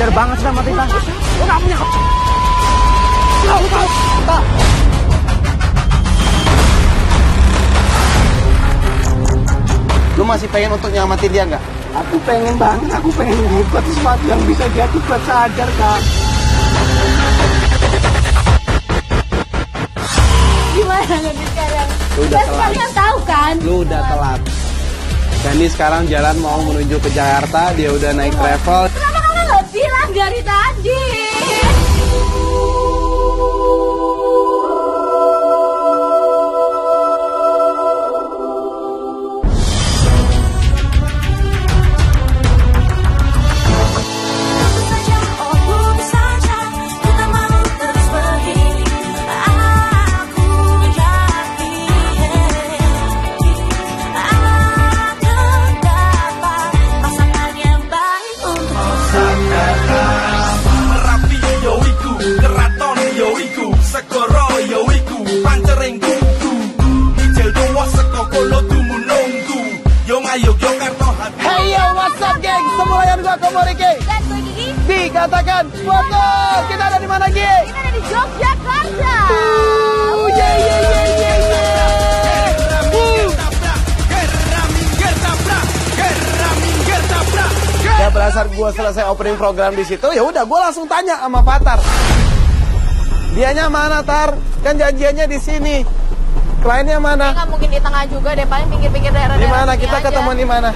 Hajar banget sih sama Tita. Lu gak punya Lu masih pengen untuk nyelamatin dia nggak? Aku pengen banget, aku pengen buat sesuatu yang bisa jadi buat Hajar, Kak. Gimana Gandhi sekarang? Lu udah telat. Kalian tahu kan? Lu udah telat. Gandhi sekarang jalan mau menuju ke Jakarta, dia udah naik travel. Kenapa kamu nggak bilang dari tadi? Hey yo, what's up geng? Semua yang gua Komoriki. Dan gue Gigi. Dikatakan foto. Kita ada di mana, Gi? Kita ada di Yogyakarta. Yeah, yeah, yeah, yeah, yeah. Ya berdasar gua selesai opening program di situ, ya udah gua langsung tanya sama Fatar. Dianya mana, Tar? Kan janjiannya di sini. Kliennya mana? Nggak mungkin di tengah juga deh, paling pinggir-pinggir daerah. Di mana? Kita ketemu di mana?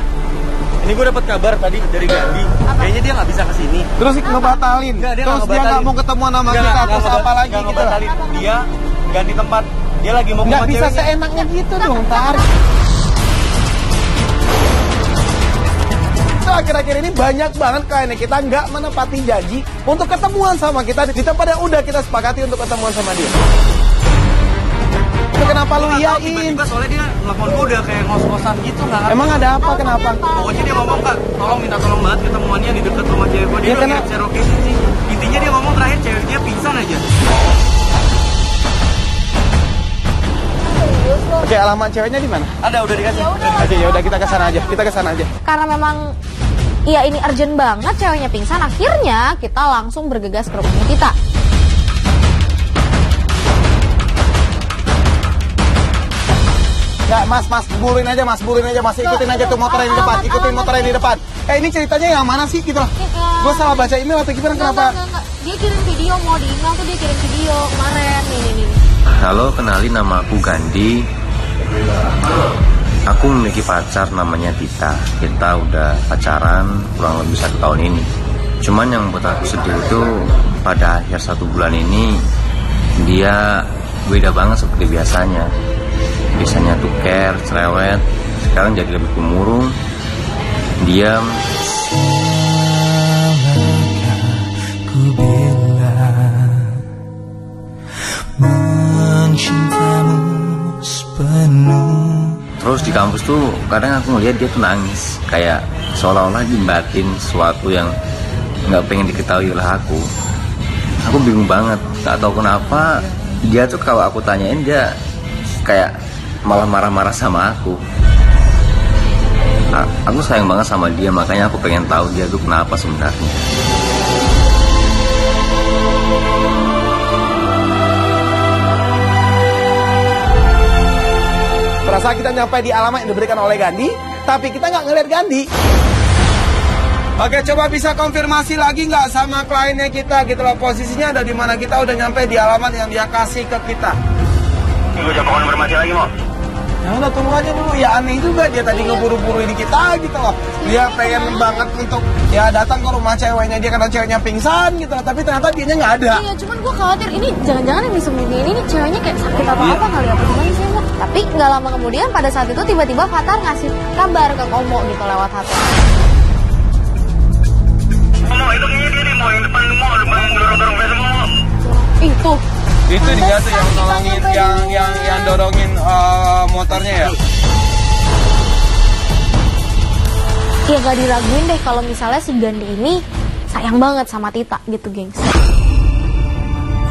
Ini gue dapat kabar tadi dari Gandhi. Kayaknya dia nggak bisa kesini. Terus ngebatalin. Nggak, dia Terus nggak dia nggak ngebatalin. mau ketemu sama Nggak, kita. nggak Terus apa lagi gitu? ngebatalin. Dia ganti tempat. Dia lagi mau Nggak sama bisa ceweknya. seenaknya gitu dong, Tar. Akhir-akhir ini banyak banget kliennya kita nggak menepati janji untuk ketemuan sama kita di tempat yang udah kita sepakati untuk ketemuan sama dia. Itu kenapa lu iyain? Tiba-tiba soalnya dia nelfon gue udah kayak ngos-ngosan gitu nggak. Emang ada apa? Kenapa? Pokoknya dia ngomong, Kak, tolong minta tolong banget ketemuannya di dekat rumah cewek gue. Dia Ya, udah kenapa? share location sih. Intinya dia ngomong terakhir ceweknya pingsan aja. Oke, alamat ceweknya di mana? Ada, udah dikasih. Oke, ya udah kita ke sana aja. Kita ke sana aja. Karena memang iya ini urgent banget, ceweknya pingsan, akhirnya kita langsung bergegas ke rumahnya Tita. Nggak, mas, bulin aja, mas. Ikutin aja tuh motor yang di depan. Ikutin motor yang di depan. Ini ceritanya yang mana sih gitu loh? Gue salah baca email atau gimana? Kenapa? Enggak. Dia kirim video, mau di email tuh dia kirim video kemarin. Nih. Halo, kenalin nama aku Gandhi. Aku memiliki pacar namanya Tita. Kita udah pacaran kurang lebih 1 tahun ini. Cuman yang buat aku sedih itu pada akhir 1 bulan ini dia beda banget seperti biasanya. Biasanya tuh care, cerewet. Sekarang jadi lebih pemurung, diam. Ku bilang mencintamu sepenuh. Terus di kampus tuh kadang aku ngeliat dia tuh nangis, kayak seolah-olah dimbatin sesuatu yang nggak pengen diketahui oleh aku. Aku bingung banget, nggak tahu kenapa dia tuh kalau aku tanyain dia kayak malah marah-marah sama aku. Aku sayang banget sama dia, makanya aku pengen tahu dia tuh kenapa sebenarnya. Perasa kita nyampe di alamat yang diberikan oleh Gandhi, tapi kita nggak ngeliat Gandhi. Oke, coba bisa konfirmasi lagi nggak sama kliennya kita gitu loh, posisinya ada di mana? Kita udah nyampe di alamat yang dia kasih ke kita. Gue jangan konfirmasi lagi, Mo. Ya udah tunggu aja dulu, ya aneh juga dia tadi ngeburu-buruin kita gitu loh. Dia pengen banget untuk ya datang ke rumah ceweknya dia karena ceweknya pingsan gitu loh, tapi ternyata dianya nggak ada. Iya, cuman gue khawatir ini jangan-jangan yang disembunyiin ini ceweknya kayak sakit atau apa kali apa gimana sih, Mbak? Tapi nggak lama kemudian pada saat itu tiba-tiba Fatar ngasih kabar ke Komo gitu lewat HP. Mo, itu kayaknya dia nih, Mo, yang depan Mo, depan dorong-dorong face Mo. Itu Itu dia tuh yang nolongin, yang dorongin motornya ya. ya gak diraguin deh kalau misalnya si Gandhi ini sayang banget sama Tita gitu, gengs.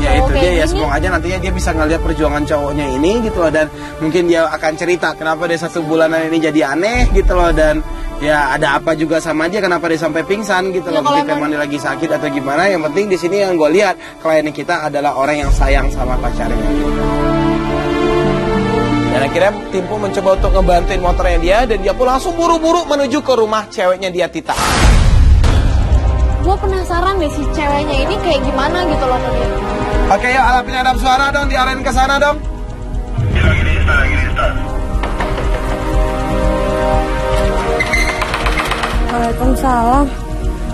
Ya itu kayak dia ya, gini. semoga aja nantinya dia bisa ngeliat perjuangan cowoknya ini gitu loh. Dan mungkin dia akan cerita kenapa dia 1 bulanan ini jadi aneh gitu loh. Dan ya ada apa juga sama dia, kenapa dia sampai pingsan gitu Ya, loh. Mungkin kalau memang dia lagi sakit atau gimana. Yang penting di sini yang gue lihat klien kita adalah orang yang sayang sama pacarnya. Dan akhirnya tim pun mencoba untuk ngebantuin motornya dia. Dan dia pun langsung buru-buru menuju ke rumah ceweknya dia, Tita. Gue penasaran deh si ceweknya ini kayak gimana gitu loh tadi. Oke, yuk alat penyadap suara dong, diarahin ke sana dong. Waalaikumsalam.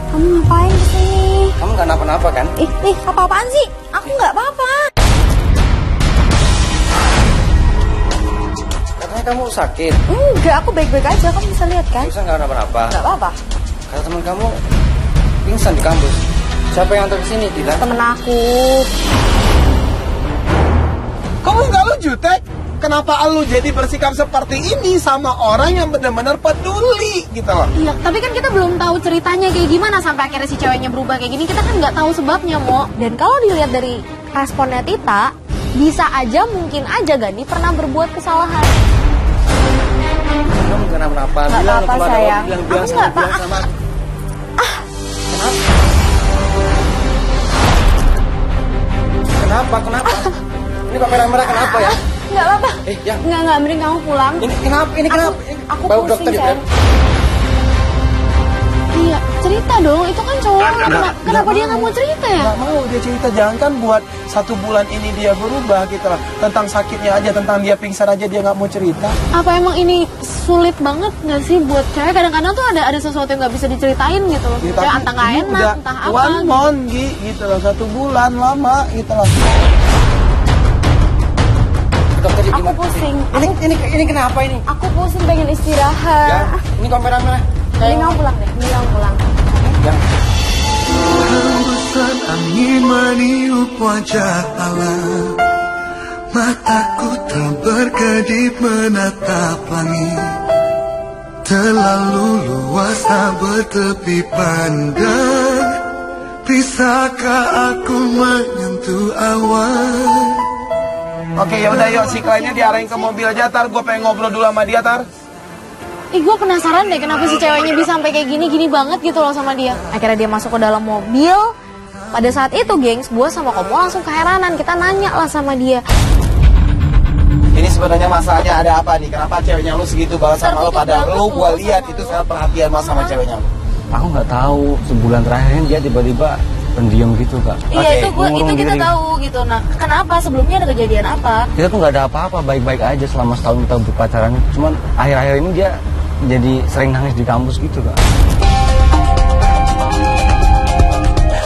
Kamu ngapain kesini? Kamu nggak napa-napa kan? Ih, apa-apaan sih? Aku nggak apa-apa. Katanya kamu sakit. Enggak, aku baik-baik aja. Kamu bisa lihat kan? Bisa nggak napa-napa? Nggak apa-apa. Kata teman kamu pingsan di kampus. Siapa yang antar ke sini, Tita? Temen aku. Kamu nggak lucu, Tek? Kenapa lu jadi bersikap seperti ini sama orang yang benar-benar peduli gitu loh? Iya, tapi kan kita belum tahu ceritanya kayak gimana sampai akhirnya si ceweknya berubah kayak gini. Kita kan nggak tahu sebabnya, Mo. Dan kalau dilihat dari responnya Tita, bisa aja mungkin aja Gandhi pernah berbuat kesalahan. Kamu kenapa-napa? Nggak Bilang apa-apa, kalau ada sayang. orang Aku bilang nggak sama apa-apa. sama aku. Kenapa? Ini kok merah-merah kenapa ya? Nggak apa-apa. Ya. Nggak, mending kamu pulang. Ini kenapa? Aku Bawa pusing, dokter ya? sayang. Iya, cerita dong. Itu kan cowok. Kenapa dia nggak mau cerita ya? Nggak mau dia cerita, jangan kan buat 1 bulan ini dia berubah gitu loh. Tentang sakitnya aja, tentang dia pingsan aja dia nggak mau cerita. Apa emang ini sulit banget nggak sih buat cewek? Kadang-kadang tuh ada sesuatu yang nggak bisa diceritain gitu loh. Ya, Kayak entah nggak ini enak, udah entah apa. 1 month gitu loh, 1 bulan lama gitu loh. Dokter Aku gimana? pusing. Ini kenapa ini? Aku pusing pengen istirahat. Ya, ini kok merah-merah? Mending kamu pulang deh. Mending kamu pulang. Ya. Hembusan angin meniup wajah alam, mataku tak berkedip menatap langit. Terlalu luas tak bertepi pandang, bisakah aku menyentuh awan? Oke, ya udah yuk, si kliennya diarahin ke mobil aja, Tar. Gue pengen ngobrol dulu sama dia, Tar. Ih, gue penasaran deh kenapa si ceweknya bisa sampai kayak gini banget gitu loh sama dia. Akhirnya dia masuk ke dalam mobil. Pada saat itu, gengs, gue sama Komo langsung keheranan. Kita nanya lah sama dia. Ini sebenarnya masalahnya ada apa nih? Kenapa ceweknya lu segitu banget sama lu? Padahal lu gue lihat itu sangat perhatian mas sama ceweknya lu. Aku nggak tahu, sebulan terakhir ini dia tiba-tiba pendiam gitu, Kak. Iya, Oke, itu kita diri. tahu gitu. Nah, kenapa sebelumnya ada kejadian apa? Kita tuh nggak ada apa-apa, baik-baik aja selama setahun kita berpacaran. Cuman akhir-akhir ini dia jadi sering nangis di kampus gitu, Kak.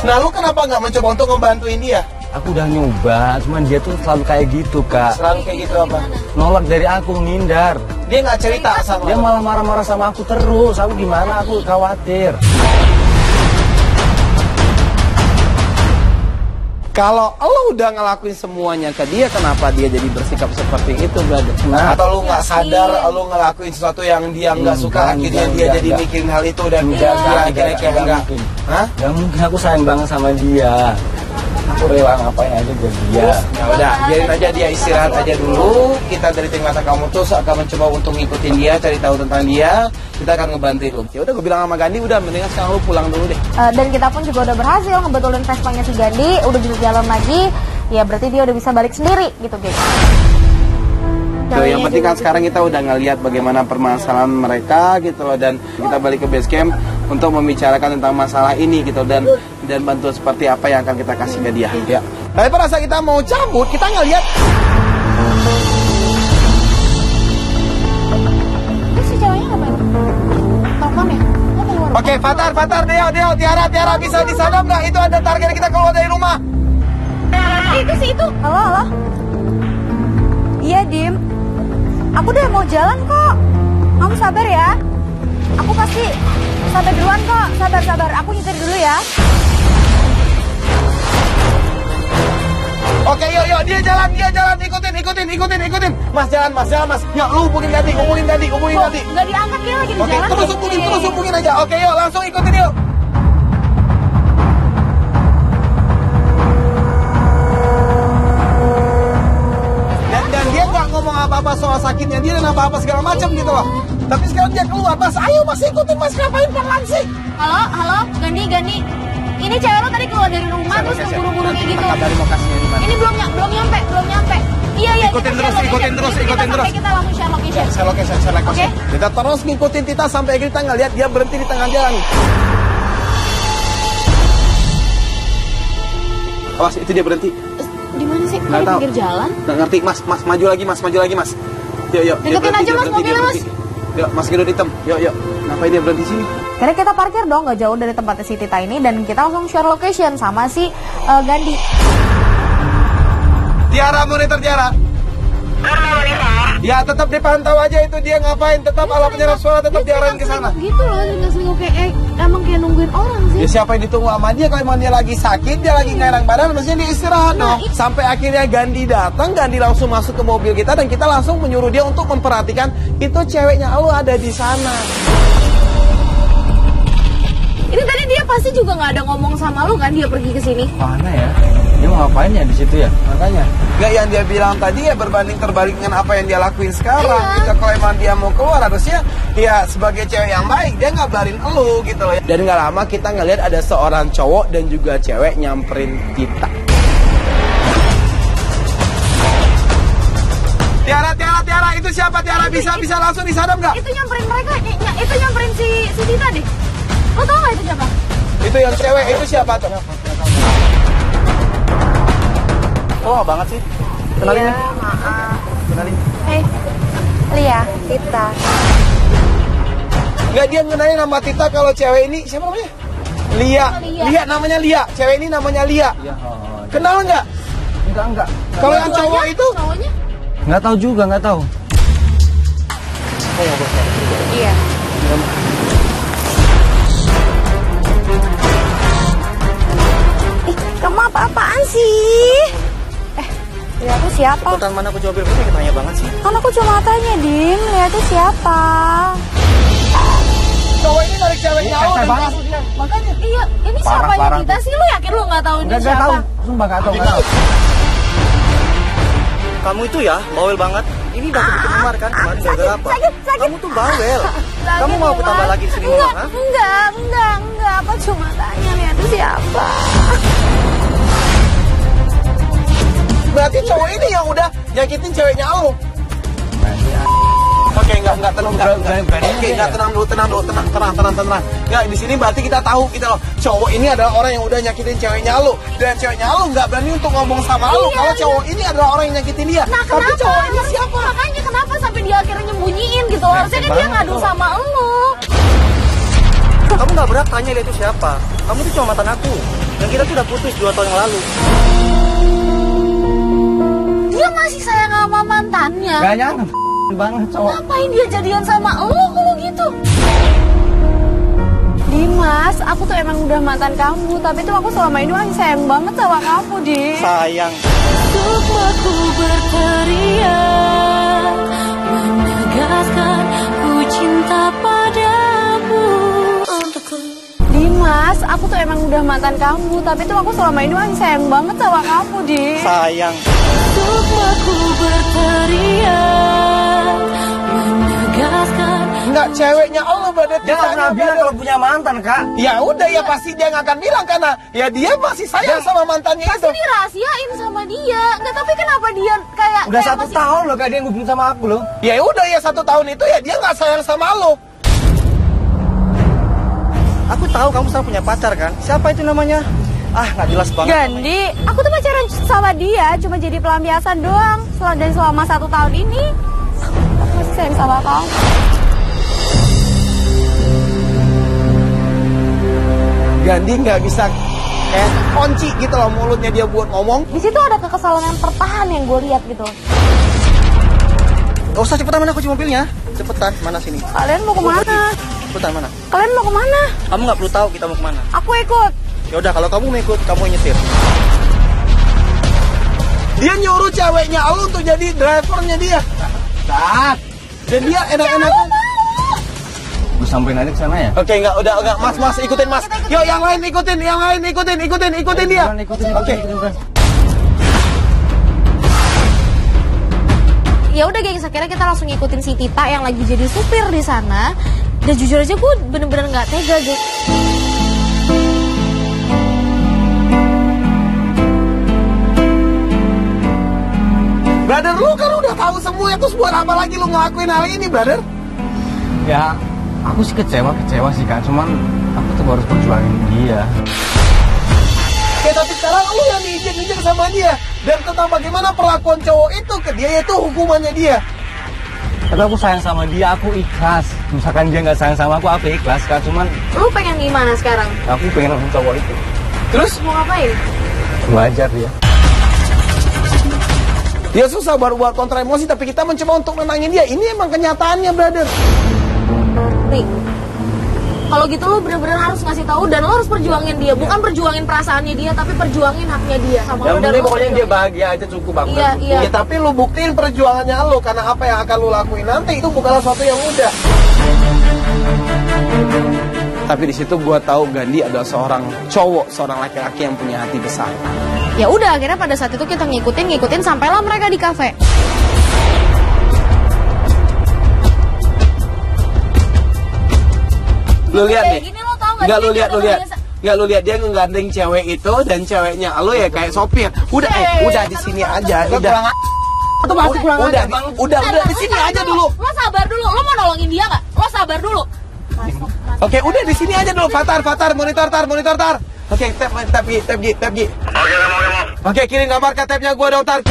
Nah lu kenapa nggak mencoba untuk ngebantuin dia? Aku udah nyoba, cuman dia tuh selalu kayak gitu, Kak. Selalu kayak gitu apa? Nolak dari aku, ngindar. Dia nggak cerita sama Dia lu? malah marah-marah sama aku terus. Aku gimana? Aku khawatir. Kalau lo udah ngelakuin semuanya ke dia, kenapa dia jadi bersikap seperti itu, brother? Nah. Atau lo nggak sadar lo ngelakuin sesuatu yang dia nggak suka, akhirnya dia jadi mikirin hal itu dan dia akhirnya kayak enggak. mungkin. Hah? Gak mungkin, aku sayang banget sama dia. Aku rela ngapain aja buat dia. Ya udah, biarin aja dia istirahat aja dulu. Kita dari tim Mata Kamu tuh akan mencoba untuk ngikutin dia, cari tahu tentang dia. Kita akan ngebantuin lu. Ya udah, gue bilang sama Gandhi, udah mendingan sekarang lu pulang dulu deh. Dan kita pun juga udah berhasil ngebetulin Vespanya si Gandhi. Udah bisa jalan lagi. Ya berarti dia udah bisa balik sendiri gitu, guys. Tuh, yang penting kan sekarang kita udah ngeliat bagaimana permasalahan mereka gitu loh, dan kita balik ke base camp untuk membicarakan tentang masalah ini gitu, dan bantuan seperti apa yang akan kita kasih ke dia. Ya. Tapi pada saat kita mau cabut, kita ngeliat Si ceweknya ngapain? Telepon ya? Lo keluar. Oke, Fatar, Deo, Tiara, bisa di sana nggak? Itu ada target kita keluar dari rumah. Itu sih itu. Halo. Iya, Dim. Aku udah mau jalan kok. Kamu sabar ya. Aku pasti sampai duluan kok. Sabar. Aku nyetir dulu ya. Oke, yuk, dia jalan, ikutin. Mas, jalan, mas. Yuk, lu hubungin Gandhi. Nggak diangkat, dia lagi di Oke, jalan. terus hubungin aja. Oke, yuk, langsung ikutin yuk. apa segala macam gitu loh. Tapi sekarang dia keluar, Mas, ayo Mas ikutin Mas, ngapain pelan sih? Halo, Gandhi. Ini cewek lo tadi keluar dari rumah terus buru-buru kayak gitu. Dari lokasinya di mana? Ini belum nyampe. Iya. Ikutin terus. Kita langsung share location. Share location. Oke. Kita terus ngikutin Tita sampai kita ngeliat dia berhenti di tengah jalan. Awas, itu dia berhenti. Di mana sih? Nggak Di tahu. pinggir jalan. Nggak ngerti, Mas, maju lagi Mas. Yuk. Deketin aja, Mas, mobilnya, Mas. Yuk, Mas gedor hitam. Yuk. Ngapain dia berhenti sini? Akhirnya kita parkir dong, nggak jauh dari tempatnya si Tita ini, dan kita langsung share location sama si Gandhi. Tiara, monitor Tiara. Ya, tetap dipantau aja itu dia ngapain. Tetap alat penyerap suara tetap diarahin ke sana. Gitu loh, selingkuh kayak emang kayak nungguin orang sih. Ya siapa yang ditunggu sama dia? Kalau emang dia lagi sakit, dia lagi ngerang badan, mestinya dia istirahat dong. Sampai akhirnya Gandhi datang, Gandhi langsung masuk ke mobil kita dan kita langsung menyuruh dia untuk memperhatikan itu ceweknya lu ada di sana. Ini tadi dia pasti juga nggak ada ngomong sama lu kan, dia pergi ke sini. Mana ya? Dia mau ngapain ya di situ ya? Makanya. Nggak, yang dia bilang tadi ya berbanding terbalik dengan apa yang dia lakuin sekarang. Iya. Jika kalau emang dia mau keluar, harusnya ya sebagai cewek yang baik dia ngabarin elu gitu loh. Dan nggak lama kita ngeliat ada seorang cowok dan juga cewek nyamperin kita. Tiara, itu siapa Tiara? Bisa langsung disadap nggak? Itu nyamperin mereka, itu nyamperin si Tita deh. Lo tau gak itu siapa? Itu yang cewek, itu siapa tuh? Oh, banget sih. Kenalin. Iya, maaf. Kenalin. Lia, Tita. Nggak, dia ngenalin nama Tita kalau cewek ini, siapa namanya? Lia, namanya Lia. Cewek ini namanya Lia. Iya. Kenal nggak? Enggak. Kalau yang cowok itu? Cowoknya? Nggak tahu juga, nggak tahu. Iya. Kamu apa-apaan sih? Lia itu siapa? Cepetan, mana aku coba bilang, tanya banget sih. Kan aku cuma tanya, Dim, Lia itu siapa? Cowok ini narik ceweknya lo dan kasus dia. Makanya. Iya, ini siapanya kita sih? Lu yakin lu nggak tahu ini Nggak siapa? tahu. Sumpah nggak tahu. Kamu itu ya, bawel banget. Ini udah bikin Umar kan kemarin gara-gara apa? Sakit. Kamu tuh bawel. Sakit, Kamu mau aku Umar. tambah lagi sini Umar, ha? Enggak. Apa cuma tanya Lia itu siapa? Berarti cowok ini yang udah nyakitin ceweknya lo. Oke, enggak tenang. Oke, enggak tenang dulu. Enggak, di sini berarti kita tahu gitu loh. Cowok ini adalah orang yang udah nyakitin ceweknya lo. Dan ceweknya lo enggak berani untuk ngomong sama lo. Kalau cowok ini adalah orang yang nyakitin dia. Nah, tapi kenapa? cowok ini siapa? Makanya kenapa sampai dia akhirnya nyembunyiin gitu? Harusnya kan dia ngadu sama elu. Kamu nggak berhak tanya dia itu siapa. Kamu tuh cuma mantan aku. Dan kita tuh udah putus 2 tahun yang lalu. Dia masih sayang sama mantannya. Gak nyangka banget cowok. Ngapain dia jadian sama elu kalau gitu? Dimas, aku tuh emang udah mantan kamu, tapi tuh aku selama ini masih sayang banget sama kamu, Di. Sayang. Untuk aku berteriak, menegaskan ku cinta padamu. Dimas, aku tuh emang udah mantan kamu, tapi tuh aku selama ini masih sayang banget sama kamu, Di. Sayang. Untuk aku berteriak, menegaskan. Enggak, ceweknya lo berarti. Dia nggak pernah bilang kalau punya mantan, Kak. Ya udah ya pasti dia nggak akan bilang karena ya dia masih sayang sama mantannya Pasti itu. dirahasiain sama dia. Nggak, tapi kenapa dia kayak Udah kayak 1 tahun loh Kak dia ngubungin sama aku loh. Ya udah ya 1 tahun itu ya dia nggak sayang sama lo. Aku tahu kamu sekarang punya pacar kan? Siapa itu namanya? Ah, nggak jelas banget. Gandhi, aku tuh pacaran sama dia cuma jadi pelampiasan doang. Dan selama 1 tahun ini aku masih sayang sama kamu. Gandhi nggak bisa kayak kunci gitu loh mulutnya dia buat ngomong. Di situ ada kekesalan yang tertahan yang gue lihat gitu. Gak usah, cepetan, mana kunci mobilnya? Cepetan, mana sini? Kalian mau kemana? Cepetan, mana? Kalian mau kemana? Kamu nggak perlu tahu kita mau kemana. Aku ikut. Ya udah, kalau kamu mau ikut, kamu yang nyetir. Dia nyuruh ceweknya lo untuk jadi drivernya dia. Tat. Dan dia enak-enakan. Gue sampein aja ke sana ya. Oke, enggak, udah, mas, ikutin mas. Yuk, yang lain ikutin dia. Ikutin. Oke. ya udah gengs, akhirnya kita langsung ngikutin si Tita yang lagi jadi supir di sana. Dan jujur aja gue bener-bener nggak tega, gengs. Brother, lu kan udah tahu semua, terus buat apa lagi lu ngelakuin hal ini, brother? Ya, aku sih kecewa sih Kak, cuman aku tuh harus perjuangin dia. Oke, tapi sekarang lu yang diinjek-injek sama dia. Dan tentang bagaimana perlakuan cowok itu ke dia, yaitu hukumannya dia. Tapi aku sayang sama dia, aku ikhlas. Misalkan dia nggak sayang sama aku ikhlas Kak, cuman Lu pengen gimana sekarang? aku pengen sama cowok itu. Terus? Mau ngapain? Wajar dia. Dia susah baru buat kontra emosi, tapi kita mencoba untuk nenangin dia. Ini emang kenyataannya, brother. Nih, kalau gitu lu bener-bener harus ngasih tahu dan lu harus perjuangin dia, bukan perjuangin perasaannya dia, tapi perjuangin haknya dia sama Yang lu. Dan penting lu pokoknya dia bahagia aja cukup aku. Iya, iya. Ya, tapi lu buktiin perjuangannya lu, karena apa yang akan lu lakuin nanti itu bukanlah sesuatu yang mudah. Tapi di situ gua tahu Gandhi adalah seorang cowok, seorang laki-laki yang punya hati besar. Ya udah, akhirnya pada saat itu kita ngikutin sampailah mereka di kafe. Lu lihat nih. Gini, lo tau gak Enggak, sih, lu lihat. dia biasa- Enggak, lu lihat dia ngegandeng cewek itu dan ceweknya lu ya kayak sopir. Udah udah di sini aja, udah. Itu pasti kurang ajar. Udah di sini aja dulu. Lo sabar dulu, lo mau nolongin dia gak? Lo sabar dulu. Oke, udah di sini aja dulu. Fatar, monitor tar. Oke, tap G. Oke, kirim gambar ke tabnya gua dong, tar.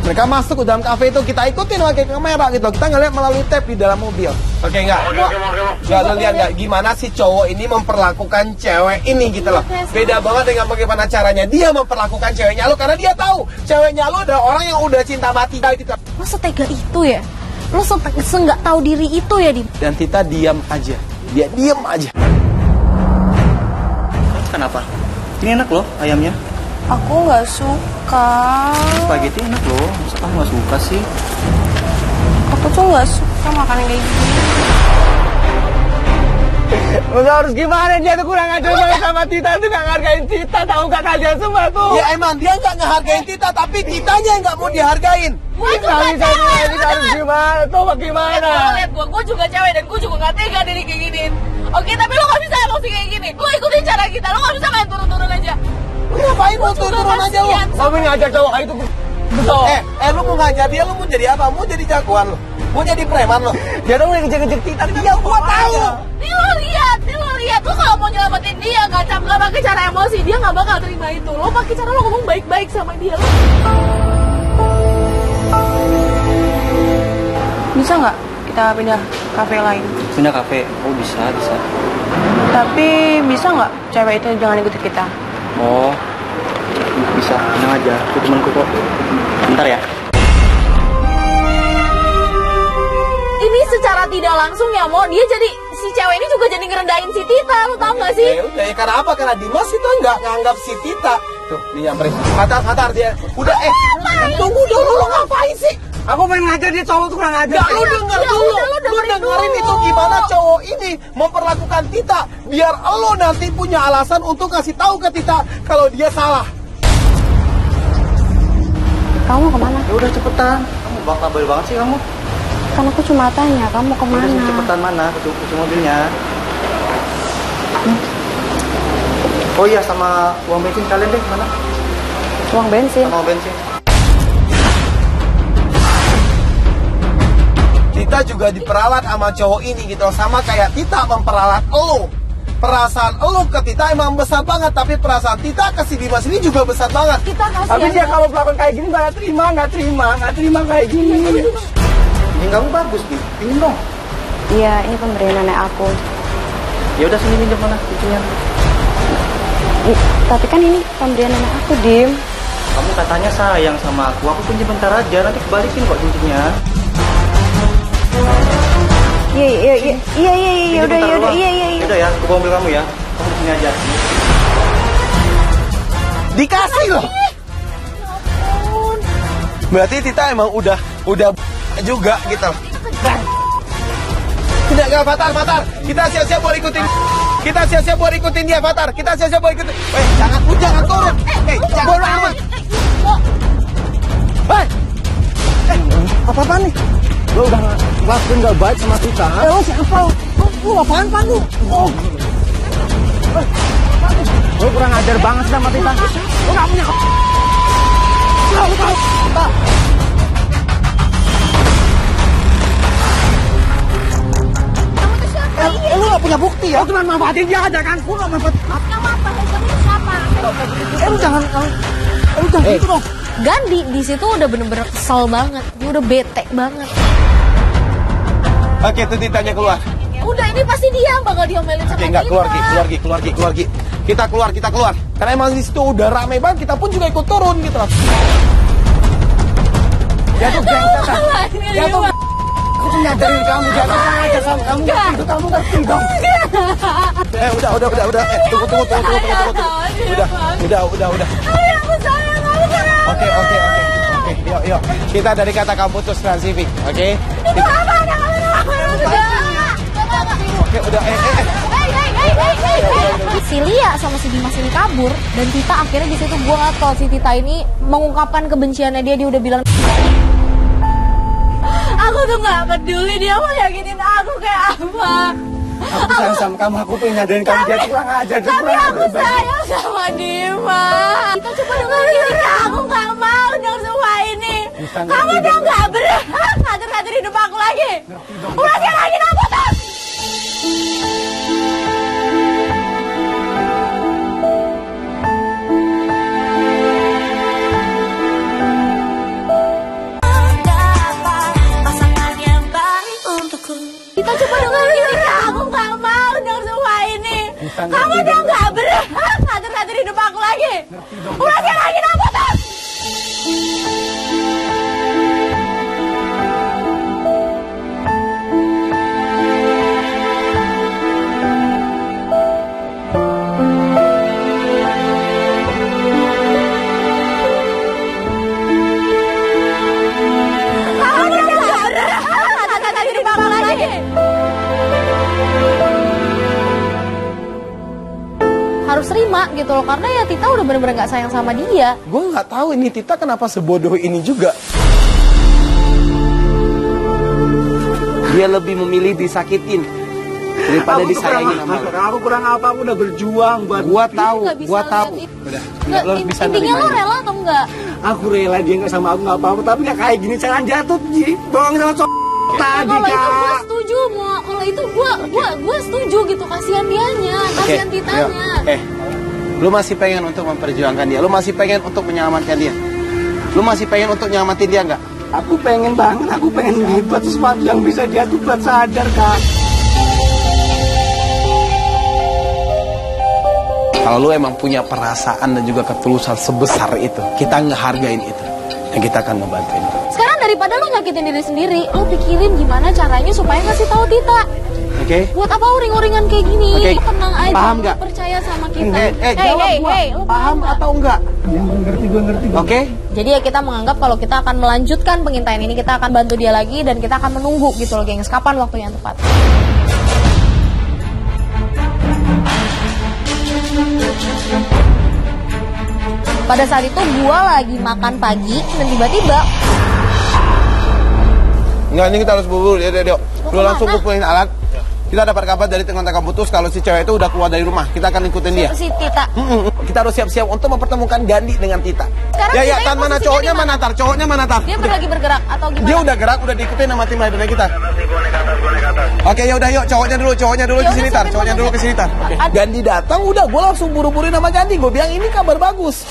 Mereka masuk ke dalam kafe itu, kita ikutin pakai kamera gitu. Kita ngeliat melalui tab di dalam mobil. Oke, enggak? Enggak, lu lihat enggak gimana si cowok ini memperlakukan cewek ini gitu loh. Beda banget dengan bagaimana caranya dia memperlakukan ceweknya lu, karena dia tahu ceweknya lu adalah orang yang udah cinta mati gitu. Lo setega itu ya? Lo nggak tahu diri itu ya, Dim? Dan Tita diam aja. Dia diam aja. Kenapa? Ini enak loh ayamnya. Aku nggak suka. Spaghetti enak loh. Masa kamu nggak suka sih? Aku tuh nggak suka makan yang kayak gini. Udah harus gimana, dia tuh kurang ajar banget sama Tita, tuh gak ngargain Tita, tahu gak kalian semua tuh. Ya emang dia nggak ngehargain Tita, tapi Titanya yang nggak mau dihargain. Kita harus gimana tuh, bagaimana? Lihat gue juga cewek dan gue juga nggak tega diri kayak giniin. Oke, tapi lo nggak bisa emosi kayak gini. Lo ikutin cara kita, lo nggak bisa main turun-turun aja. Lu ngapain mau turun aja lu? Kamu ngajak cowok itu betul. Lu mau ngajar dia, lu mau jadi apa? Mau jadi jagoan lu? Mau jadi preman lu? Dia tuh ngejar-ngejar Tita, Ya gua tahu. Nih lo lihat, lo kalau mau nyelamatin dia nggak pakai cara emosi, dia nggak bakal terima itu. Lo pakai cara lo ngomong baik-baik sama dia. Bisa nggak kita pindah kafe lain? Pindah kafe? Oh bisa. Tapi bisa nggak cewek itu jangan ikut kita? Oh bisa, tenang aja. Itu temanku kok. Bentar ya. Ini secara tidak langsung ya, Mo, dia jadi si cewek ini juga jadi ngerendahin si Tita, lo tau gak sih? Ya udah, ya karena apa? Karena Dimas itu nggak nganggap si Tita. Tuh, dia nyamperin. Fatar dia. Udah, tunggu dulu, lu ngapain sih? Aku pengen ngajar dia, cowok tuh kurang ajar. Nggak, lu denger dulu. Lu dengerin itu gimana cowok ini memperlakukan Tita. Biar lo nanti punya alasan untuk kasih tahu ke Tita kalau dia salah. Kamu kemana? Ya udah cepetan. Kamu bakal baik banget sih kamu. Kan aku cuma tanya, kamu kemana? Udah cepetan mana? Kunci mobilnya. Oh iya, sama uang bensin kalian deh mana? Uang bensin. Sama uang bensin. Tita juga diperalat sama cowok ini gitu, sama kayak Tita memperalat lo. Perasaan lo ke Tita emang besar banget, tapi perasaan Tita ke si Dimas ini juga besar banget. Kita kasih Tapi dia kalau melakukan kayak gini nggak terima kayak gini. Ini kamu bagus nih, pinjam dong. Iya, ini pemberian nenek aku. Ya udah sini pinjam mana kuncinya. Tapi kan ini pemberian nenek aku, Dim. Kamu katanya sayang sama aku pinjam bentar aja, nanti kebalikin kok cincinnya. Iya, udah. Udah ya, aku bawa mobil kamu ya. Kamu di sini aja. Dikasih loh. Berarti Tita emang udah juga gitu. Tidak, enggak, Fatar. Kita siap-siap buat ikutin dia, Fatar. Jangan turun. Jangan. Hei! Apa-apaan nih? Lo udah ngelakuin gak baik sama Tita. Lo siapa? Lo apaan, Pan? Lo kurang ajar banget sama Tita. Lo gak punya... Lo tahu. Lu gak punya bukti ya? Lu cuma manfaatin dia aja kan? Lu gak manfaatin. Yang apa? Kamu itu siapa? Lu jangan gitu dong. Gandhi di situ udah bener-bener kesel banget. Dia udah bete banget. Oke, itu Titanya keluar. Udah, ini pasti dia yang bakal diomelin sama Oke, enggak, kita. keluar, Gi. Kita keluar. Karena emang di situ udah rame banget, kita pun juga ikut turun gitu loh. Ya tuh, geng setan. Ya tuh, aku tuh nyadarin kamu, jangan aja sama kamu. Itu kamu ngerti dong. Udah. Tunggu. Udah. Oke. Yuk. Kita dari kata kamu putus Transivik, oke? Itu apa? Oke, udah. Si Lia sama si Dimas ini kabur dan Tita akhirnya di situ gue nggak tahu si Tita ini mengungkapkan kebenciannya dia udah bilang aku tuh nggak peduli dia mau yakinin aku kayak apa. Aku sayang sama kamu, aku pengen nyadarin kamu dia kurang ajar. Tapi aku sayang sama Dimas. Kita coba dengerin Tita, aku nggak mau dong semua ini. Kamu udah nggak berhak ngatur-ngatur hidup aku lagi. Udah sekali lagi aku putus. Kita coba dengerin Tita, aku nggak mau dong semua ini. Kamu udah nggak berhak ngatur-ngatur hidup aku lagi. Udah sekali lagi aku putus. Harus terima gitu loh, karena ya Tita udah bener-bener gak sayang sama dia. Gue nggak tahu ini Tita kenapa sebodoh ini juga. Dia lebih memilih disakitin daripada disayangin sama lo. Aku kurang apa, aku udah berjuang buat. Gua tahu. Udah, Lo bisa intinya nerima lo ini. rela atau enggak? Aku rela dia nggak sama aku nggak apa-apa, tapi nggak kayak gini jangan jatuh Ji. Bohong sama tadi Kalau itu gue Kak. setuju, mau kalau itu gue setuju gitu, kasihan dianya, kasihan Titanya. Lu masih pengen untuk memperjuangkan dia? Lu masih pengen untuk menyelamatkan dia? Lu masih pengen untuk nyelamatin dia nggak? Aku pengen banget, aku pengen buat sesuatu yang bisa dia tuh buat sadar Kak. Kalau lu emang punya perasaan dan juga ketulusan sebesar itu, kita ngehargain itu, dan kita akan ngebantuin lu. Sekarang daripada lo nyakitin diri sendiri, lo pikirin gimana caranya supaya ngasih tahu Tita. Oke? Buat apa uring-uringan kayak gini? Oke. Tenang aja, Paham lo nggak? percaya sama kita. Jawab gua. Lo Paham nggak? atau enggak? Ya, gue ngerti. Oke? Jadi ya kita menganggap kalau kita akan melanjutkan pengintaian ini, kita akan bantu dia lagi dan kita akan menunggu gitu loh gengs, kapan waktu yang tepat. Pada saat itu gua lagi makan pagi dan tiba-tiba Enggak, ini kita harus buru-buru. Yuk. Lu kemana? langsung kumpulin alat. Kita dapat kabar dari teman-teman putus kalau si cewek itu udah keluar dari rumah. Kita akan ikutin dia. si Tita. Kita harus siap-siap untuk mempertemukan Gandhi dengan Tita. Sekarang Ya, Titanya Tan, mana posisinya cowoknya di mana? mana Tar? Cowoknya mana Tar? Dia lagi bergerak atau gimana? Dia udah gerak, udah diikutin sama tim ridernya kita. Oke, yaudah yuk, cowoknya dulu Ya ke sini udah, Tar. sampai Cowoknya mana dulu sih? ke sini Tar. Oke. Gandhi datang, udah gue langsung buru-buruin sama Gandhi. Gue bilang ini kabar bagus.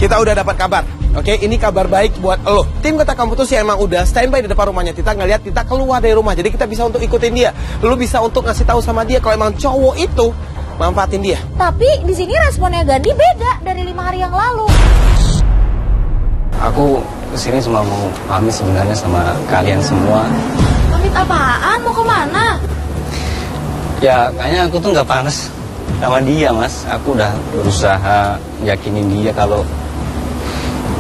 Kita udah dapat kabar. Oke, ini kabar baik buat lo. Tim Kata Kamu Putus yang emang udah standby di depan rumahnya Tita, ngeliat Tita keluar dari rumah. Jadi kita bisa untuk ikutin dia. Lo bisa untuk ngasih tahu sama dia kalau emang cowok itu manfaatin dia. Tapi di sini responnya Gandhi beda dari 5 hari yang lalu. Aku kesini cuma mau pamit sebenarnya sama kalian semua. Pamit apaan? Mau kemana? Ya kayaknya aku tuh nggak pantas sama dia mas. Aku udah berusaha yakinin dia kalau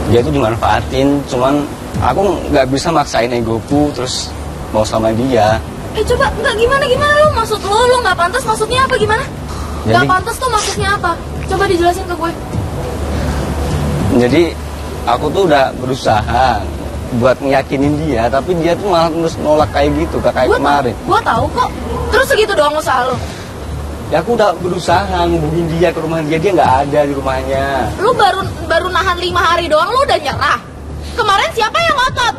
dia tuh dimanfaatin. Cuman aku nggak bisa maksain egoku terus mau sama dia. Coba nggak gimana lu? Maksud lu nggak pantas maksudnya apa gimana? Nggak Jadi- pantas tuh maksudnya apa? Coba dijelasin ke gue. Jadi Aku tuh udah berusaha buat ngeyakinin dia, tapi dia tuh malah terus nolak kayak gitu, kayak kemarin. Gua tahu kok. Terus segitu doang usaha lu. Ya aku udah berusaha ngubungin dia ke rumah dia nggak ada di rumahnya. Lu baru nahan 5 hari doang lu udah nyerah. Kemarin siapa yang ngotot?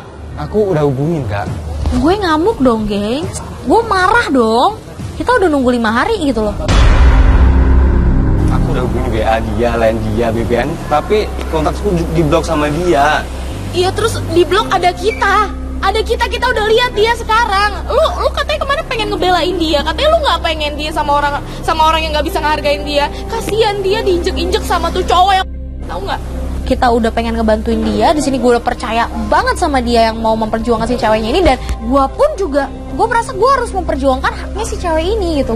Aku udah hubungin, Kak. Gue ngamuk dong, geng. Gue marah dong. Kita udah nunggu 5 hari gitu loh. Aku udah hubungin WA dia, lain dia, BBM, tapi kontakku diblok sama dia. Iya, terus di blok ada kita. Ada kita udah lihat dia sekarang. Lu katanya kemarin pengen ngebelain dia. Katanya lu nggak pengen dia sama orang yang nggak bisa ngehargain dia. Kasian dia diinjek-injek sama tuh cowok yang tahu nggak? Kita udah pengen ngebantuin dia. Di sini gue udah percaya banget sama dia yang mau memperjuangkan si ceweknya ini, dan gue pun juga gue merasa gue harus memperjuangkan haknya si cewek ini gitu.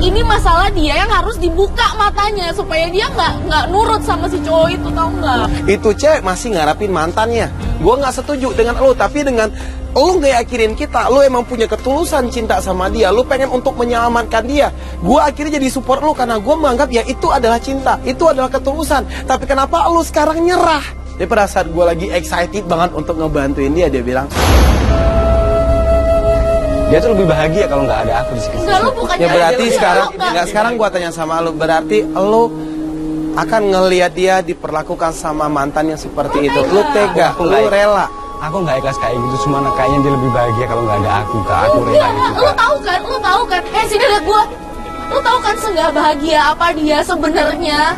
Ini masalah dia yang harus dibuka matanya supaya dia nggak nurut sama si cowok itu, tau nggak? Itu cewek masih ngarapin mantannya. Gue nggak setuju dengan lo, tapi dengan lo nggak yakinin kita, lo emang punya ketulusan cinta sama dia, lo pengen untuk menyelamatkan dia. Gue akhirnya jadi support lo karena gue menganggap ya itu adalah cinta, itu adalah ketulusan. Tapi kenapa lo sekarang nyerah? Jadi pada saat gue lagi excited banget untuk ngebantuin dia bilang, dia tuh lebih bahagia kalau nggak ada aku di sekitar. Enggak, lu bukannya ya berarti ada, sekarang, enggak. nggak sekarang gue tanya sama lo, berarti lo akan ngelihat dia diperlakukan sama mantan yang seperti itu. Lo tega, lo rela. Aku nggak ikhlas kayak gitu, cuma kayaknya dia lebih bahagia kalau nggak ada aku, Kak. Aku rela itu, Kak. Lu tahu kan? Sini lihat gua. Lu tahu kan senggak bahagia apa dia sebenarnya?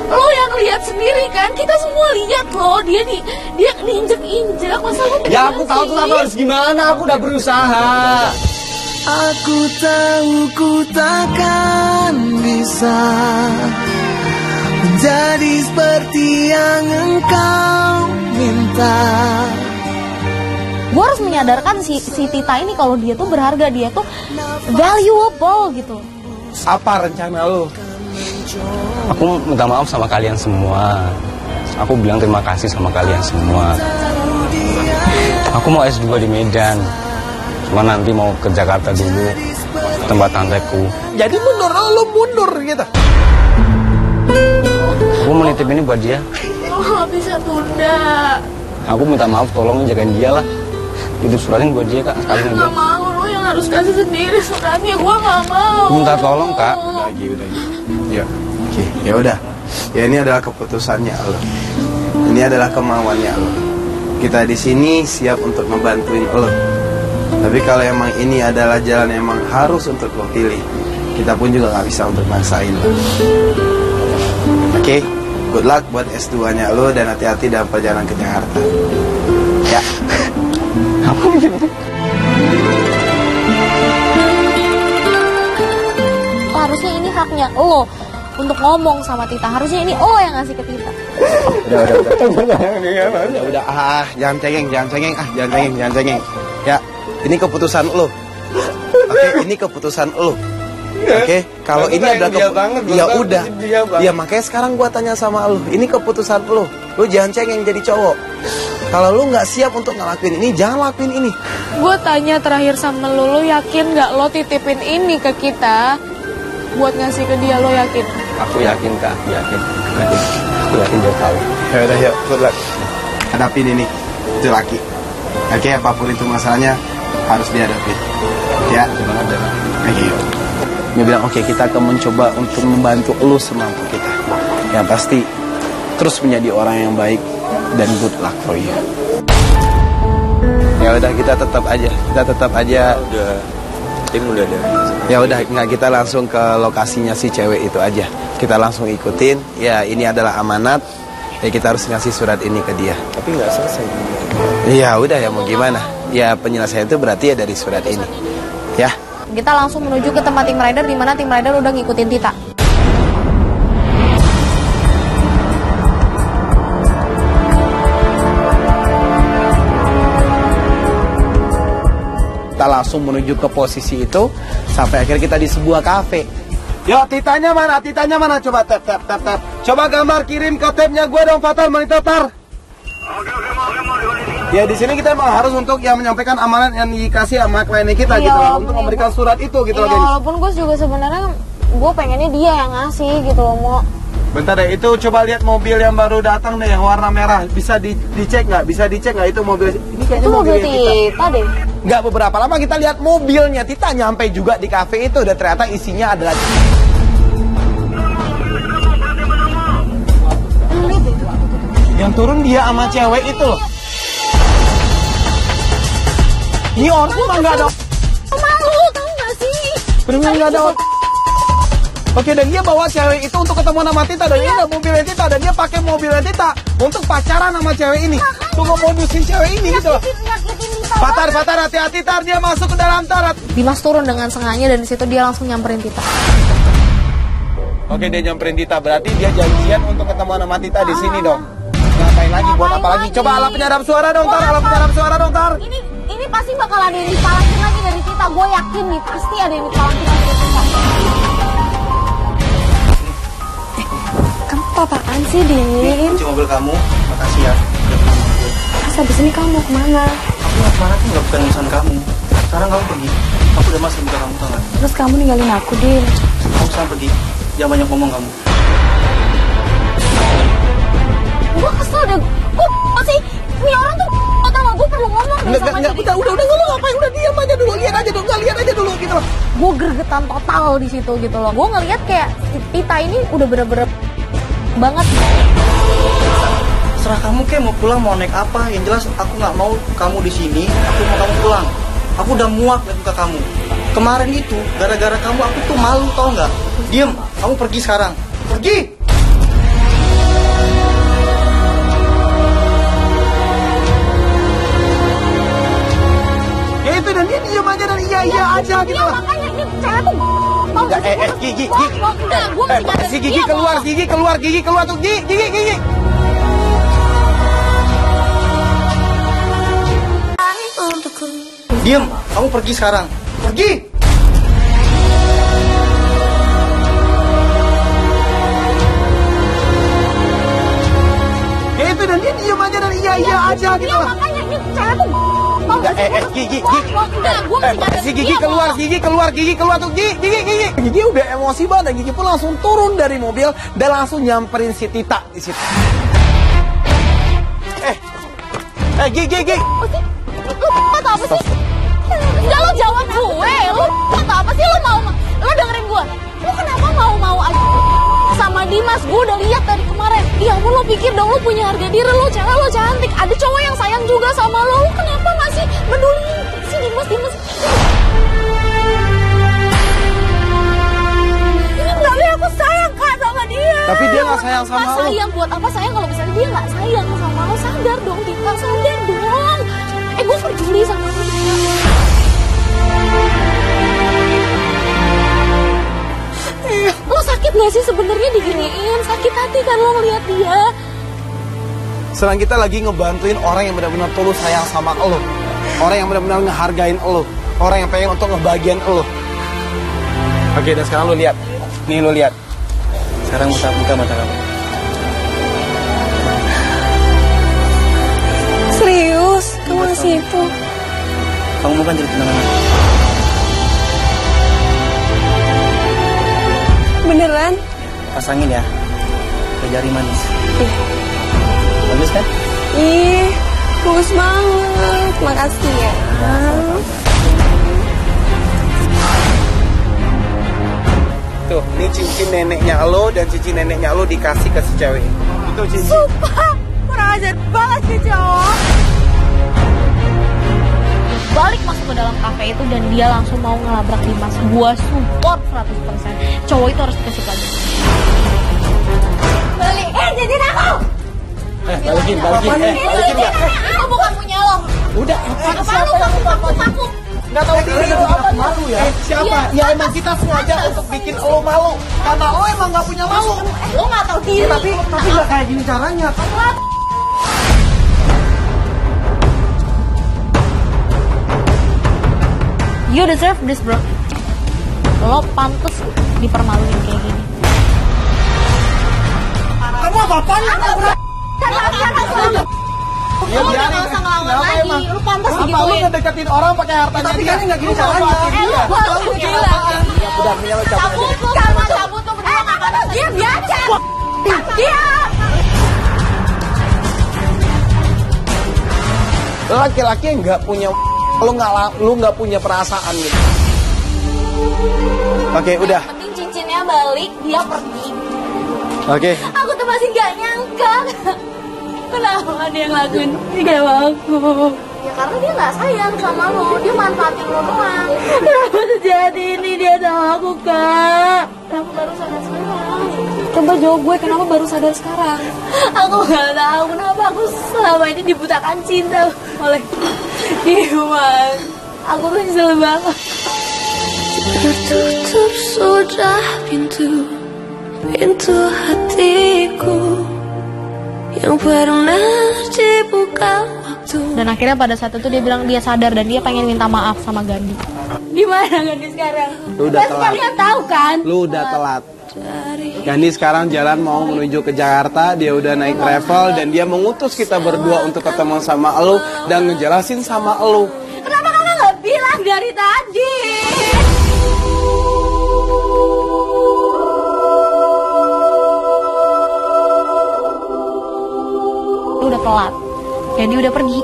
Lu yang lihat sendiri kan? Kita semua lihat loh, dia diinjek-injek. Masa lu Ya aku tahu tuh aku harus gimana, aku udah berusaha. Aku tahu ku takkan bisa menjadi seperti yang engkau minta. Gue harus menyadarkan si Tita ini kalau dia tuh berharga, dia tuh valuable gitu. Apa rencana lo? Aku minta maaf sama kalian semua. Aku bilang terima kasih sama kalian semua. Aku mau S2 di Medan, cuma nanti mau ke Jakarta dulu, tempat tanteku. Jadi lo mundur gitu. Aku mau nitip ini buat dia. Oh, bisa tunda. Aku minta maaf, tolong jagain dia lah. Itu suratin buat dia, Kak, sekali aja. Gak mau, lo yang harus kasih sendiri suratnya. Gue gak mau. Minta tolong, Kak. Udah. Ya, oke, ya udah. Ya ini adalah keputusannya lo. Ini adalah kemauannya lo. Kita di sini siap untuk ngebantuin lo. Tapi kalau emang ini adalah jalan yang emang harus untuk lo pilih, kita pun juga nggak bisa untuk maksain lo. Oke, good luck buat S2-nya lo dan hati-hati dalam perjalanan ke Jakarta. Ya. Harusnya ini haknya lo untuk ngomong sama Tita. Harusnya ini lo yang ngasih ke Tita. Udah, jangan cengeng. Ya, ini keputusan lo. Oke, ini keputusan lo. Oke, kalau ini adalah ya udah. Ya makanya sekarang gua tanya sama lo. Ini keputusan lo. Lo jangan cengeng jadi cowok. Kalau lo nggak siap untuk ngelakuin ini, jangan lakuin ini. Gue tanya terakhir sama lo yakin nggak lo titipin ini ke kita buat ngasih ke dia, lo yakin? Aku yakin, Kak, aku yakin. Aku yakin dia tahu. Ya udah, yuk, good luck. Hadapin ini, itu laki. Oke, apapun itu masalahnya harus dihadapi. Ya, oke. Dia bilang, oke, kita akan mencoba untuk membantu lu semampu kita. Yang pasti, terus menjadi orang yang baik dan good luck for you. Ya udah, kita tetap aja. Udah, tim udah ada. Ya udah, nggak, kita langsung ke lokasinya si cewek itu aja. Kita langsung ikutin. Ya, ini adalah amanat. Ya, kita harus ngasih surat ini ke dia. Tapi nggak selesai. Ya udah, ya mau gimana? Ya penyelesaian itu berarti ya dari surat ini. Ya. Kita langsung menuju ke tempat tim rider, di mana tim rider udah ngikutin Tita. Kita langsung menuju ke posisi itu sampai akhirnya kita di sebuah kafe. Yo, Titanya mana? Coba tap. Coba gambar kirim ke tabnya gue dong, Fatal Manitotar. Ya di sini kita emang harus untuk yang menyampaikan amanat yang dikasih sama kliennya kita gitu loh, untuk memberikan surat itu gitu loh, walaupun gue juga sebenarnya gue pengennya dia yang ngasih gitu loh, mau Bentar deh, itu coba lihat mobil yang baru datang deh, yang warna merah. Bisa dicek nggak? Bisa dicek nggak itu mobil? Ini kayaknya Itu mobil Tita. Tita deh. Nggak, beberapa lama kita lihat mobilnya Tita nyampe juga di kafe itu, dan ternyata isinya adalah yang turun dia sama cewek itu loh. Ini orang tuh nggak ada. Malu, tahu nggak sih? Bener nggak ada. Oke, dan dia bawa cewek itu untuk ketemu sama Tita, dan ini ada mobilnya Tita, dan dia pakai mobilnya Tita untuk pacaran sama cewek ini, untuk ngemodusin cewek ini gitu loh. Patar, hati-hati Tar, dia masuk ke dalam Tar. Dimas turun dengan sengaja dan di situ dia langsung nyamperin Tita. Oke, dia nyamperin Tita, berarti dia janjian untuk ketemu sama Tita di sini dong. Ngapain lagi? Buat apa lagi? Coba alat penyadap suara dong Tar, alat penyadap suara dong Tar. Ini pasti bakal ada yang dipalakin lagi dari Tita. Gue yakin nih, pasti ada yang dipalakin lagi dari Tita. Kamu apaan sih, Din? Kunci mobil kamu, makasih ya. Terus habis ini kamu mau kemana? Aku nggak kemana tuh, nggak bukan urusan kamu. Sekarang kamu pergi. Aku udah masuk muka kamu, tau nggak? Terus kamu ninggalin aku, Din. Kamu sekarang pergi. Jangan banyak ngomong kamu. Gue kesel deh. Gue masih ini orang tuh tau gak, gue perlu ngomong deh sama dia. Udah, lu ngapain? Udah diam aja dulu, lihat aja dulu gitu loh. Gue gregetan total di situ gitu loh. Gue ngeliat kayak Tita ini udah bener-bener banget. Serah kamu kayak mau pulang mau naik apa. Yang jelas aku nggak mau kamu di sini. Aku mau kamu pulang. Aku udah muak lihat muka kamu. Kemarin itu gara-gara kamu aku tuh malu, tau nggak? Diem, kamu pergi sekarang. Pergi. Ya itu, dan dia diem aja dan iya aja gitu Iya loh. makanya ini cewek tuh mau Gigi. Enggak, gue nggak nyadar. Si Gigi keluar tuh, Gigi. Diem, kamu pergi sekarang. Pergi. Ya itu, dan dia diem aja dan iya aja gitu Iya loh. makanya ini cewek tuh mau Gigi. Enggak, gue nggak nyadar. Si Gigi keluar tuh, Gigi. Gigi udah emosi banget, dan Gigi pun langsung turun dari mobil dan langsung nyamperin si Tita di situ. Gigi. Lu kata apa sih? Enggak, lo jawab gue. Lu kata apa sih? Lo dengerin gue. Lu kenapa mau aja sama Dimas? Gue udah lihat dari kemarin. Ya ampun, lo pikir dong lo punya harga diri. Lo cewek, lo cantik. Ada cowok yang sayang juga sama lo. Lo kenapa masih peduli si Dimas? Tapi aku sayang Kak sama dia. Tapi dia nggak sayang sama lo. Sayang buat apa sayang kalau misalnya dia nggak sayang sama lo? Sadar dong Tita, sadar dong. Gue peduli sama lo. Lo sakit gak sih sebenarnya diginiin? Sakit hati kan lo ngeliat dia? Sekarang kita lagi ngebantuin orang yang benar-benar tulus sayang sama lo. Orang yang benar-benar ngehargain lo. Orang yang pengen untuk ngebagian lo. Oke, dan sekarang lo lihat. Nih lo lihat. Sekarang buka mata kamu. Serius? Kamu masih itu? Kamu mau kan jadi tunangan aku? Beneran? Pasangin ya. Ke jari manis. Bagus kan? Ih, bagus banget. Makasih ya. Tuh, ini cincin neneknya lo dan cincin neneknya lo dikasih ke si cewek. Itu cincin. Sumpah, kurang ajar banget sih cowok. Balik masuk ke dalam kafe itu dan dia langsung mau ngelabrak Dimas. Gua support 100%. Cowok itu harus dikasih pelajaran. Balik, jajan aku! Balikin ya. Aku bukan punya lo. Udah, Apa lu takut? nggak tahu diri lo apa malu ya? Siapa? Ya emang kita sengaja untuk bikin lo malu. Karena lo emang nggak punya malu. Lo nggak tahu diri. Tapi nggak kayak gini caranya. You deserve this, bro. Lo pantas dipermaluin kayak gini. Kamu apa-apaan? Lo udah gak usah ngelawan lagi. Lo pantas Apa lu digituin. ngedeketin orang pakai hartanya dia? Tapi nggak gini caranya. Lo gila. Udah, mendingan lo cabut aja. Cabut tuh berdua. Dia biasa. laki-laki yang nggak punya, lu nggak punya perasaan gitu. Oke, udah. Yang penting cincinnya balik, dia pergi. Oke. Aku tuh masih gak nyangka. Kenapa dia ngelakuin ini kayak aku? Ya karena dia gak sayang sama lo, dia manfaatin lo doang. Kenapa sejati ini dia sama aku, Kak? Kenapa baru sadar sekarang? Coba jawab gue, kenapa baru sadar sekarang? Aku gak tahu kenapa aku selama ini dibutakan cinta oleh Dimas. Aku tuh nyesel banget. Tertutup sudah pintu hatiku yang pernah dibuka waktu. Dan akhirnya pada saat itu dia bilang dia sadar dan dia pengen minta maaf sama Gandhi. Di mana Gandhi sekarang? Lu udah telat. Kalian tahu kan? Lu udah telat. Gandhi sekarang jalan mau menuju ke Jakarta, dia udah naik travel dan dia mengutus kita berdua untuk ketemu sama elu dan ngejelasin sama elu. Kenapa kakak nggak bilang dari tadi? Udah telat. Gandhi udah pergi.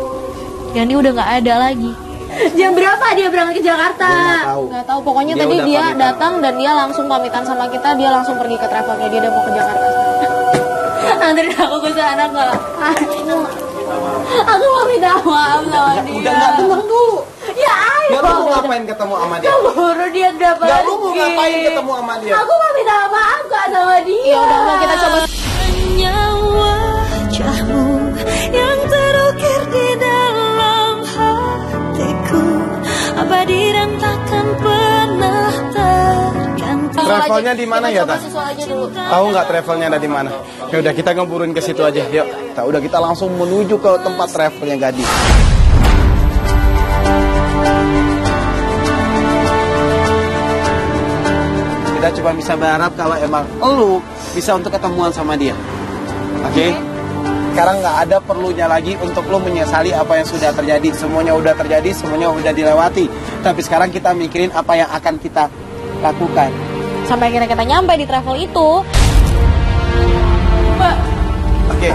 Gandhi udah nggak ada lagi. Jam berapa dia berangkat ke Jakarta? Nggak tahu. Pokoknya Dia tadi udah dia pamitan. datang dan dia langsung pamitan sama kita. Dia langsung pergi ke travelnya. Dia udah mau ke Jakarta. Anterin aku ke sana nggak? Aku mau minta maaf sama dia. Udah nggak tenang dulu. Ya ayo. Ya lu mau ngapain ketemu sama dia? Keburu dia udah pergi. Ya lu mau ngapain ketemu sama dia? Aku mau minta maaf kak sama dia. Ya udah kita coba. Hanya wajahmu yang terukir di dalam hatiku, abadi dan takkan pernah terganti. Travelnya di mana ya, Coba Tas? susul aja dulu. Tahu nggak travelnya ada di mana? Ya udah kita ngeburuin ke situ aja. Yuk, kita langsung menuju ke tempat travelnya Gandhi. Kita cuma bisa berharap kalau emang elu bisa untuk ketemuan sama dia. Oke? Sekarang nggak ada perlunya lagi untuk lo menyesali apa yang sudah terjadi. Semuanya udah terjadi, semuanya udah dilewati. Tapi sekarang kita mikirin apa yang akan kita lakukan. Sampai akhirnya kita nyampe di travel itu. Mbak, Oke.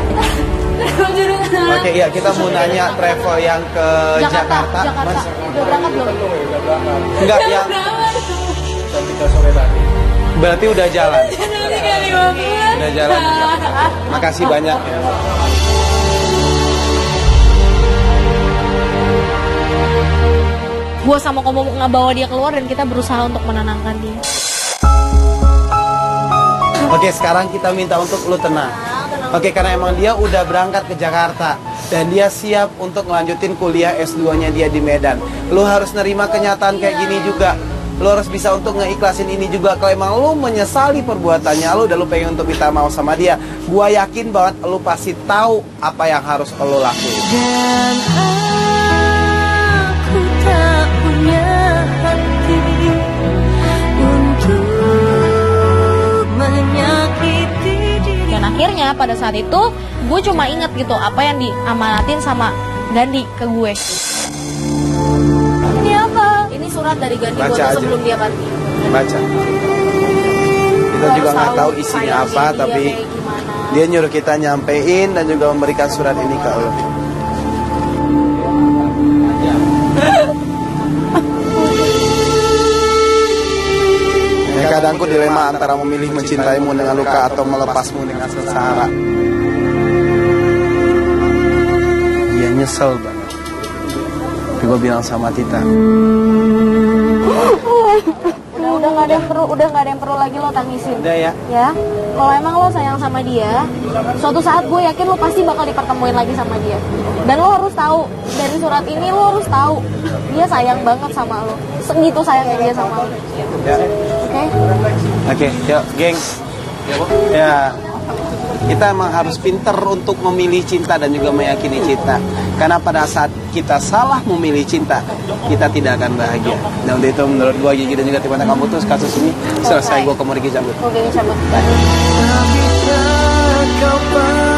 Oke, ya kita mau nanya travel yang ke Jakarta. Jakarta. Udah berangkat belum? Enggak, yang berarti udah jalan. Udah jalan. Makasih banyak ya. Gue sama Komo nggak bawa dia keluar dan kita berusaha untuk menenangkan dia. Oke, sekarang kita minta untuk lu tenang. Oke, karena emang dia udah berangkat ke Jakarta dan dia siap untuk ngelanjutin kuliah S2-nya dia di Medan. Lu harus nerima kenyataan kayak gini juga. Lu harus bisa untuk ngeikhlasin ini juga. Kalau emang lu menyesali perbuatannya lu dan lu pengen untuk minta maaf sama dia, gua yakin banget lu pasti tahu apa yang harus lu lakuin. Dan aku tak punya hati untuk menyakiti diri. Dan akhirnya pada saat itu gue cuma inget gitu apa yang diamanatin sama Gandhi ke gue. ini apa? Ini surat dari Gandhi Baca buat aja. sebelum dia mati. Baca. Kita juga nggak tahu isinya apa, tapi dia nyuruh kita nyampein dan juga memberikan surat ini ke lu. Ya, kadang ku dilema antara memilih mencintaimu dengan luka atau melepasmu dengan sengsara. Dia nyesel banget. Tapi gue bilang sama Tita, Udah nggak ada yang perlu lagi lo tangisin. udah ya. Ya, kalau emang lo sayang sama dia, suatu saat gue yakin lo pasti bakal dipertemuin lagi sama dia. Dan lo harus tahu, dari surat ini lo harus tahu, dia sayang banget sama lo. Segitu sayangnya dia sama lo. Ya. Oke? Oke, yuk, gengs. Ya, kita emang harus pinter untuk memilih cinta dan juga meyakini cinta. Karena pada saat kita salah memilih cinta, kita tidak akan bahagia. Dan untuk itu menurut gue, Gigi dan juga tim kamu tuh kasus ini selesai. Gue ke Moriki cabut. Oke, cabut. Tak bisa kau